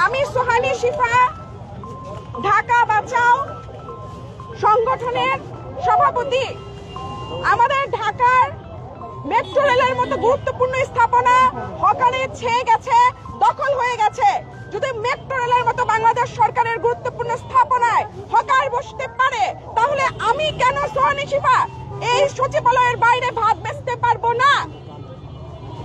আমি সোহানী শিফা, ঢাকা বাঁচাও সংগঠনের সভাপতি। আমাদের ঢাকার মেট্রো রেলের মতো গুরুত্বপূর্ণ স্থাপনা হকারে ছেয়ে গেছে, দখল হয়ে গেছে। যদি মেট্রো রেলের মতো বাংলাদেশ সরকারের গুরুত্বপূর্ণ স্থাপনায় হকার বসতে পারে, তাহলে আমি কেন সোহানী শিফা এই সচিবালয়ের বাইরে ভাত বেচতে পারবো না?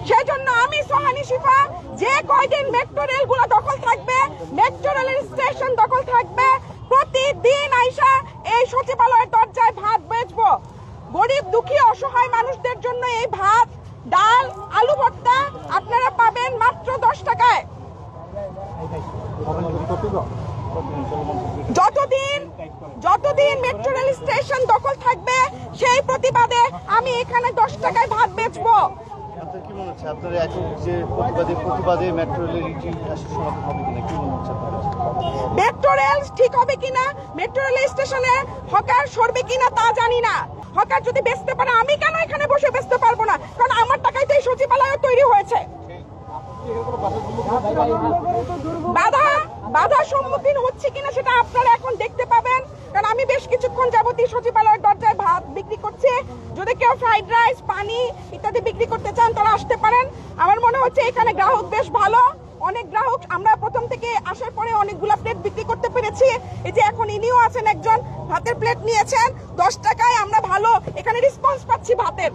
সেজন্য আমি সোহানী শিফা যে কয়দিন মেট্রো রেলগুলো দখল থাকবে, মেট্রো রেলের স্টেশন দখল থাকবে, প্রতিদিন আইসা এই সচিবালয়ের দরজায় ভাত বেচবো। গরিব দুঃখী অসহায় মানুষদের জন্য এই ভাত, ডাল, আলু ভর্তা আপনারা পাবেন মাত্র 10 টাকায়। যতদিন মেট্রো রেল স্টেশন দখল থাকবে, সেই প্রতিবাদে আমি এখানে 10 টাকায় ভাত বেচবো। কি মনে হচ্ছে আপনার এখন যে প্রতিবাদে মেট্রো রেলের ইতিহাসের সমাধান হবে কিনা, কি মনে হচ্ছে আপনার? মেট্রো রেল ঠিক হবে কিনা, মেট্রো রেল স্টেশনে হকার সরবে কিনা তা জানি না। হকার যদি বেচতে পারে, আমি কেন এখানে বসে বেচতে পারবো না? কারণ আমার টাকায় তো এই সচিবালয় তৈরি হয়েছে। বাধার সম্মুখীন হচ্ছে কিনা সেটা আপনারা এখন দেখতে পাবেন। কারণ আমি বেশ কিছুক্ষণ যাবতীয় সচিবালয়ের দরজায় ভাত বিক্রি করছি। যদি কেউ ফ্রাইড রাইস, পানি ইত্যাদি বিক্রি করতে চান, তারা আসতে পারেন। আমার মনে হচ্ছে এখানে গ্রাহক বেশ ভালো, অনেক গ্রাহক। আমরা প্রথম থেকে আসার পরে অনেকগুলা প্লেট বিক্রি করতে পেরেছি। এই যে এখন ইনিও আছেন, একজন ভাতের প্লেট নিয়েছেন 10 টাকায়। আমরা ভালো এখানে রেসপন্স পাচ্ছি ভাতের।